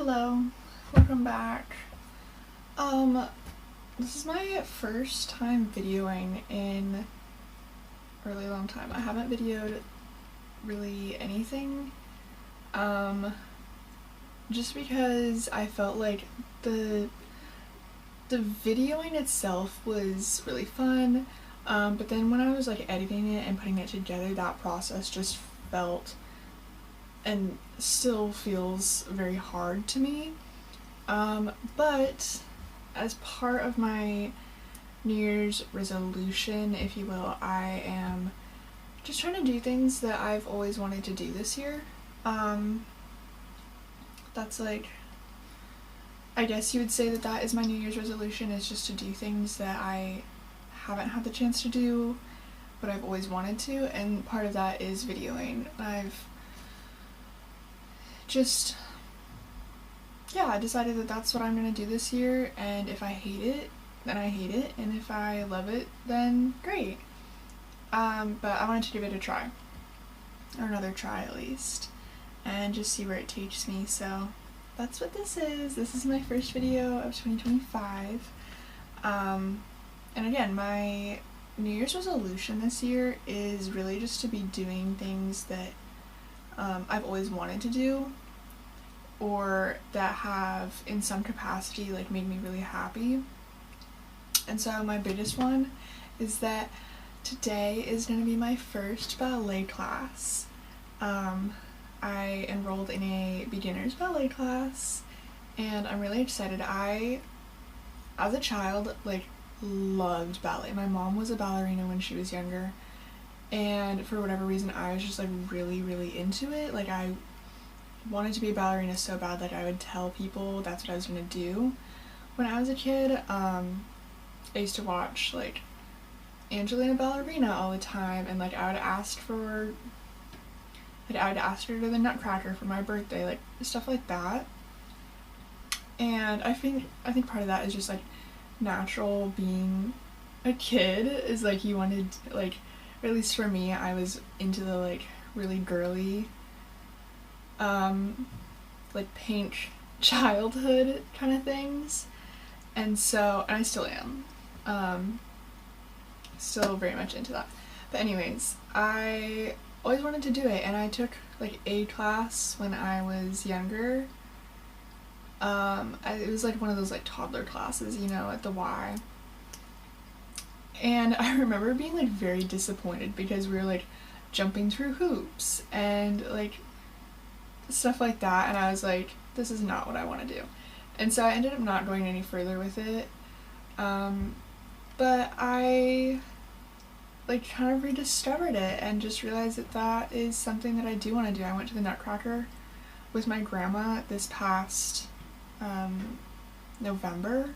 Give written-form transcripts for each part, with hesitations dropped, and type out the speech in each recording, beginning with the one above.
Hello, welcome back. This is my first time videoing in a really long time. I haven't videoed really anything, just because I felt like the videoing itself was really fun, but then when I was like editing it and putting it together, that process just felt and still feels very hard to me. But as part of my New Year's resolution, if you will, I am just trying to do things that I've always wanted to do this year. That's like, I guess you would say that that is my New Year's resolution, is just to do things that I haven't had the chance to do, but I've always wanted to, and part of that is videoing. I've just, yeah, I decided that that's what I'm gonna do this year, and if I hate it, then I hate it, and if I love it, then great. But I wanted to give it a try, or another try at least, and just see where it takes me, so that's what this is. This is my first video of 2025, and again, my New Year's resolution this year is really just to be doing things that I've always wanted to do, or that have in some capacity like made me really happy. And so my biggest one is that today is going to be my first ballet class. I enrolled in a beginner's ballet class, and I'm really excited. I, as a child, like loved ballet. My mom was a ballerina when she was younger, and for whatever reason I was just like really into it. Like I wanted to be a ballerina so bad, like I would tell people that's what I was gonna do when I was a kid. I used to watch like Angelina Ballerina all the time, and like I would ask her to the Nutcracker for my birthday, like stuff like that. And I think part of that is just like natural being a kid, is like you wanted, like, or at least for me, I was into the like really girly like pink childhood kind of things, and I still am still very much into that. But anyways, I always wanted to do it, and I took like a class when I was younger. It was like one of those like toddler classes, you know, at the Y. And I remember being like very disappointed because we were like jumping through hoops and like stuff like that, and I was like, this is not what I want to do. And so I ended up not going any further with it. But I like kind of rediscovered it and just realized that that is something that I do want to do. I went to the Nutcracker with my grandma this past November,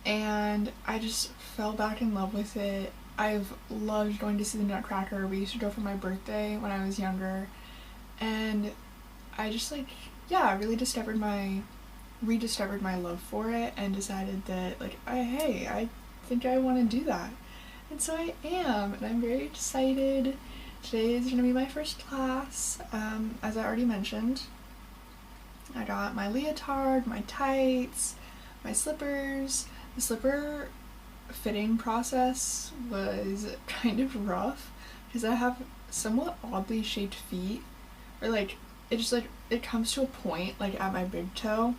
and I just fell back in love with it. I've loved going to see the Nutcracker. We used to go for my birthday when I was younger, and I just like, yeah, I really rediscovered my love for it, and decided that like, I think I want to do that. And so I am, and I'm very excited. Today is going to be my first class. As I already mentioned, I got my leotard, my tights, my slippers. The slipper fitting process was kind of rough because I have somewhat oddly shaped feet, or like it just like it comes to a point like at my big toe,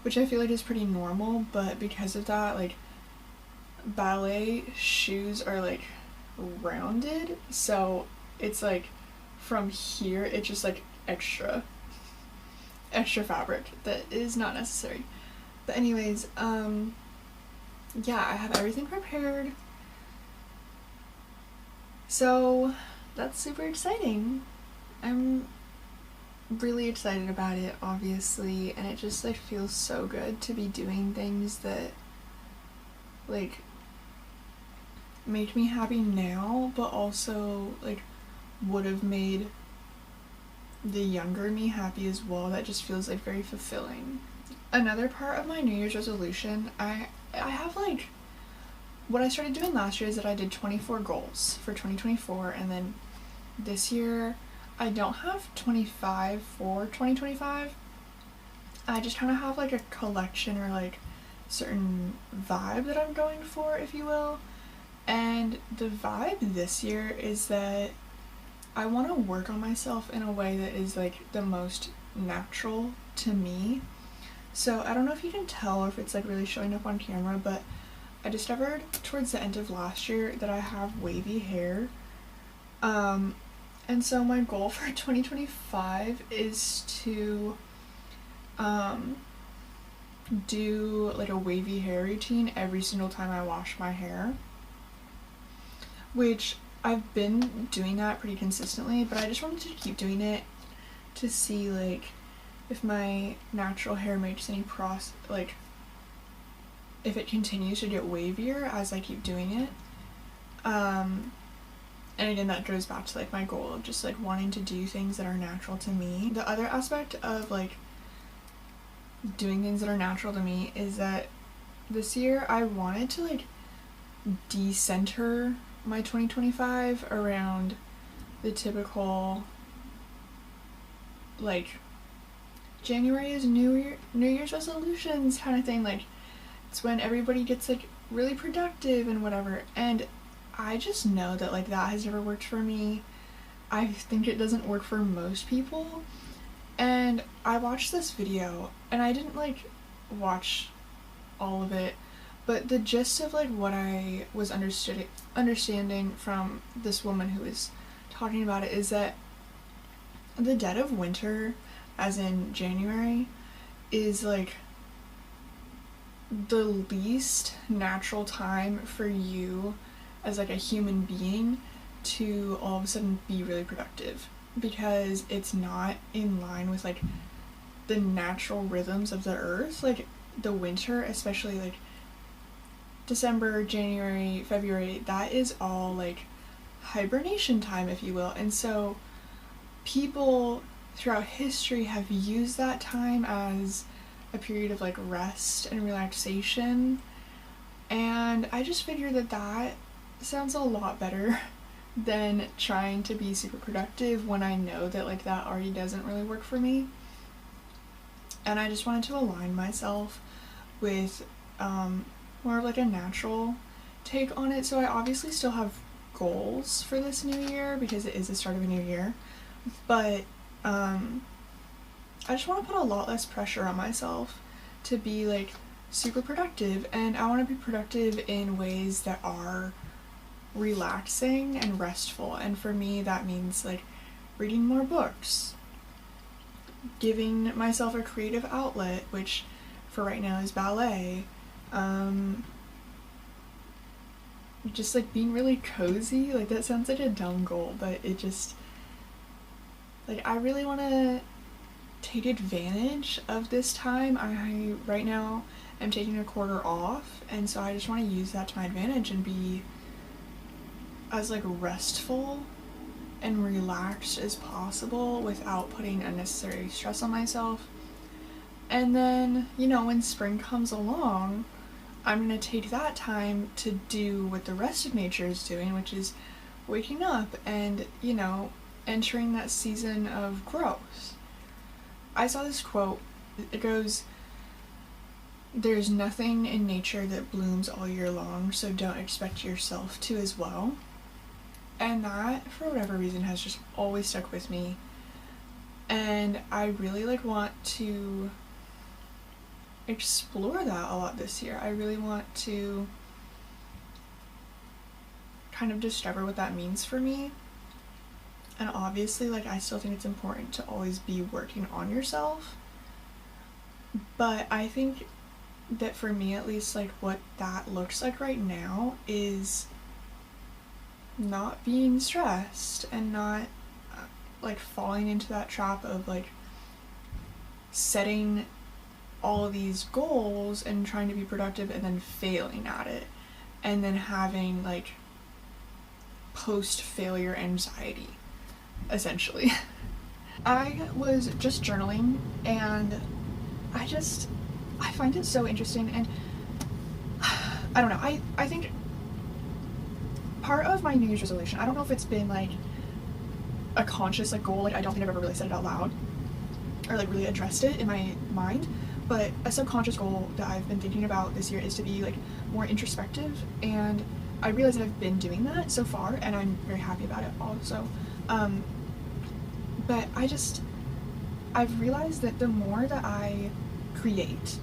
which I feel like is pretty normal, but because of that, like ballet shoes are like rounded, so it's like from here it's just like extra fabric that is not necessary. But anyways, yeah, I have everything prepared, so that's super exciting. I'm really excited about it, obviously, and it just like feels so good to be doing things that like make me happy now, but also like would have made the younger me happy as well. That just feels like very fulfilling. Another part of my New Year's resolution, I have like, what I started doing last year is that I did 24 goals for 2024, and then this year I don't have 25 for 2025. I just kind of have like a collection or like certain vibe that I'm going for, if you will. And the vibe this year is that I want to work on myself in a way that is like the most natural to me. So I don't know if you can tell or if it's like really showing up on camera, but I discovered towards the end of last year that I have wavy hair. And so my goal for 2025 is to do like a wavy hair routine every single time I wash my hair, which I've been doing that pretty consistently, but I just wanted to keep doing it to see like if my natural hair makes any like if it continues to get wavier as I keep doing it. And again, that goes back to like my goal of just like wanting to do things that are natural to me. The other aspect of like doing things that are natural to me is that this year I wanted to like decenter my 2025 around the typical like January is New Year's resolutions kind of thing. Like it's when everybody gets like really productive and whatever, and I just know that like that has never worked for me. I think it doesn't work for most people. And I watched this video, and I didn't like watch all of it, but the gist of like what I was understanding from this woman who was talking about it is that the dead of winter, as in January, is like the least natural time for you as like a human being to all of a sudden be really productive, because it's not in line with like the natural rhythms of the earth. Like the winter, especially like December, January, February, that is all like hibernation time, if you will. And so people throughout history have used that time as a period of like rest and relaxation. And I just figured that that sounds a lot better than trying to be super productive when I know that like that already doesn't really work for me. And I just wanted to align myself with more of like a natural take on it. So I obviously still have goals for this new year because it is the start of a new year, but I just want to put a lot less pressure on myself to be like super productive, and I want to be productive in ways that are relaxing and restful. And for me that means like reading more books, giving myself a creative outlet, which for right now is ballet, just like being really cozy. Like that sounds like a dumb goal, but it just like I really want to take advantage of this time. I right now am taking a quarter off, and so I just want to use that to my advantage and be as like restful and relaxed as possible without putting unnecessary stress on myself. And then, you know, when spring comes along, I'm gonna take that time to do what the rest of nature is doing, which is waking up and, you know, entering that season of growth. I saw this quote. It goes, "There's nothing in nature that blooms all year long, so don't expect yourself to as well." And that, for whatever reason, has just always stuck with me. And I really like want to explore that a lot this year. I really want to kind of discover what that means for me. And obviously, like, I still think it's important to always be working on yourself. But I think that for me, at least, like, what that looks like right now is not being stressed and not like falling into that trap of like setting all of these goals and trying to be productive and then failing at it, and then having like post failure anxiety, essentially. I was just journaling, and I find it so interesting, and I don't know, I think part of my New Year's resolution, I don't know if it's been like a conscious like goal, like I don't think I've ever really said it out loud, or like really addressed it in my mind. But a subconscious goal that I've been thinking about this year is to be like more introspective, and I realize that I've been doing that so far, and I'm very happy about it also. But I've realized that the more that I create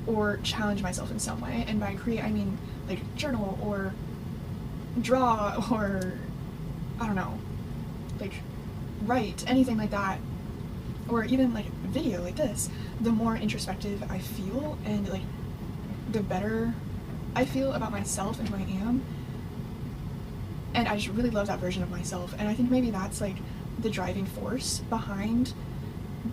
or challenge myself in some way, and by create I mean like journal or draw or I don't know, like write, anything like that, or even like video like this, the more introspective I feel, and like the better I feel about myself and who I am. And I just really love that version of myself, and I think maybe that's like the driving force behind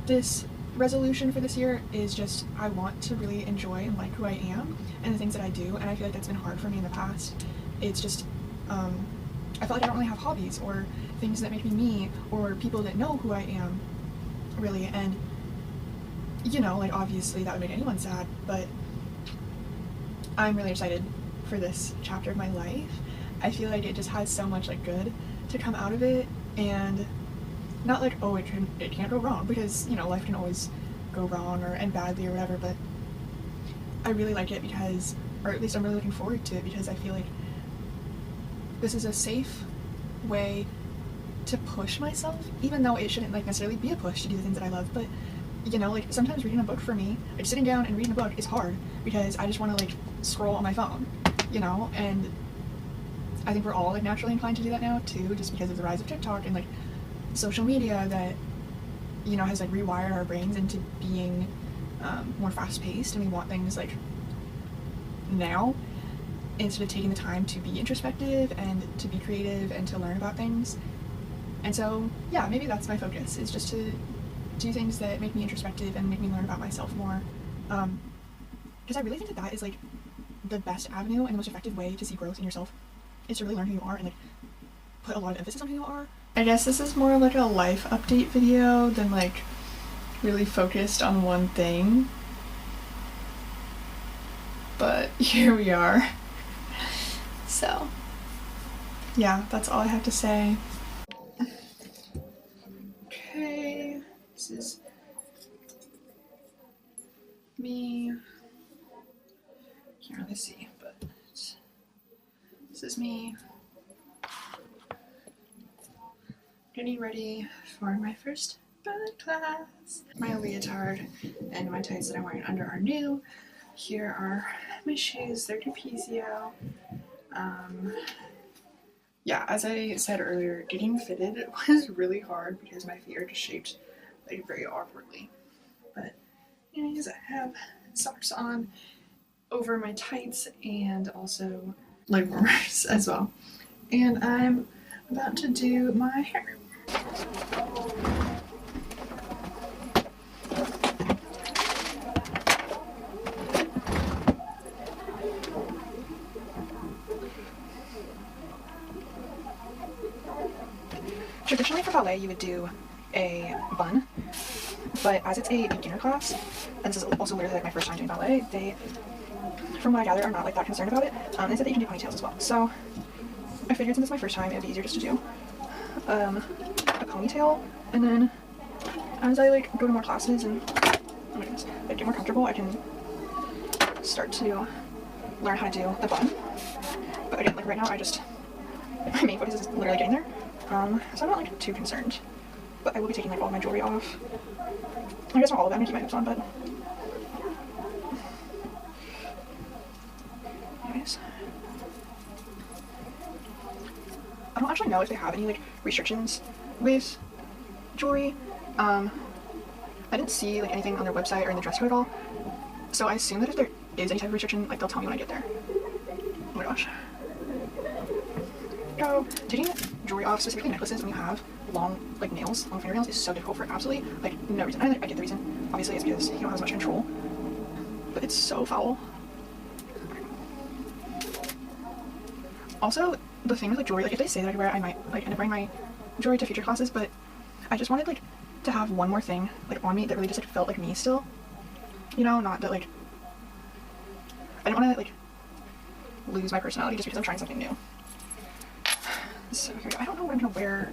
this resolution for this year, is just I want to really enjoy and like who I am and the things that I do, and I feel like that's been hard for me in the past. It's just I felt like I don't really have hobbies or things that make me, or people that know who I am really, and you know, like obviously that would make anyone sad, but I'm really excited for this chapter of my life. I feel like it just has so much like good to come out of it, and not like, oh, it can't go wrong, because you know, life can always go wrong and badly or whatever, but I really like it because, or at least I'm really looking forward to it, because I feel like this is a safe way to push myself, even though it shouldn't like necessarily be a push to do the things that I love. But you know, like sometimes reading a book for me, like sitting down and reading a book is hard because I just want to like scroll on my phone, you know, and I think we're all like naturally inclined to do that now too, just because of the rise of TikTok and like social media that, you know, has like rewired our brains into being more fast-paced, and we want things like now instead of taking the time to be introspective and to be creative and to learn about things. And so yeah, maybe that's my focus, is just to do things that make me introspective and make me learn about myself more, because I really think that that is like the best avenue and the most effective way to see growth in yourself, is to really learn who you are and like put a lot of emphasis on who you are. I guess this is more like a life update video than like really focused on one thing, but here we are. So yeah, that's all I have to say. Okay, this is me. Can't really see, but this is me getting ready for my first ballet class. My leotard and my tights that I'm wearing under are new. Here are my shoes, they're Capezio. Yeah, as I said earlier, getting fitted was really hard because my feet are just shaped like very awkwardly. But anyways, I have socks on over my tights and also leg warmers as well. And I'm about to do my hair. Traditionally for ballet you would do a bun, but as it's a beginner class, and this is also literally like my first time doing ballet, they, from what I gather, are not like that concerned about it. They said that you can do ponytails as well. So I figured since it's my first time, it would be easier just to do a ponytail, and then as I like go to more classes and oh my goodness, I get more comfortable, I can start to learn how to do the bun. But again, like right now, my main focus is literally getting there. So I'm not like too concerned, but I will be taking like all my jewelry off. I guess not all of it, I'm gonna keep my hoops on, but anyways. I don't actually know if they have any like restrictions with jewelry. I didn't see like anything on their website or in the dress code at all, so I assume that if there is any type of restriction, like they'll tell me when I get there. Oh my gosh. So taking jewelry off, specifically necklaces, when you have long like nails, long fingernails, is so difficult for absolutely like no reason. I get the reason. Obviously, it's because you don't have as much control, but it's so foul. Also, the thing with like jewelry, like if they say that everywhere, I might like end up wearing my jewelry to future classes, but I just wanted like to have one more thing like on me that really just like felt like me still. You know, not that like I didn't want to like lose my personality just because I'm trying something new. So here we go. I don't know what I'm gonna wear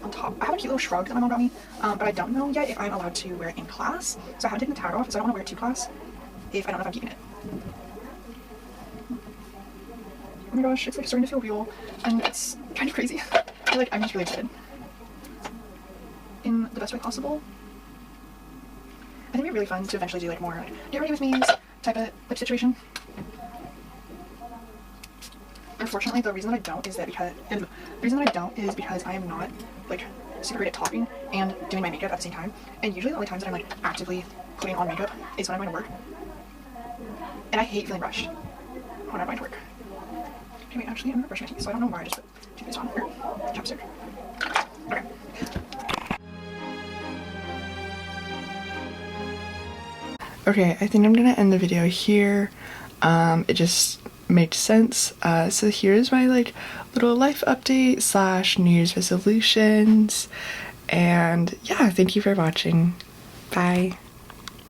on top. I have a cute little shrug that my mom brought me, but I don't know yet if I'm allowed to wear it in class. So I haven't taken the tag off, so I don't want to wear it to class if I don't know if I'm keeping it. Oh my gosh, it's like starting to feel real, and it's kind of crazy. I'm just really excited. In the best way possible. I think it'd be really fun to eventually do like more get ready with me type of like situation. Unfortunately, the reason that I don't is because I am not like super great at talking and doing my makeup at the same time. And usually the only times that I'm like actively putting on makeup is when I'm going to work. And I hate feeling rushed when I'm going to work. Okay, wait, actually I'm gonna brush my teeth, so I don't know why I just put toothpaste on or chapstick. Okay. Okay, I think I'm gonna end the video here. It just made sense. So here's my like little life update / New Year's resolutions. And yeah, thank you for watching. Bye.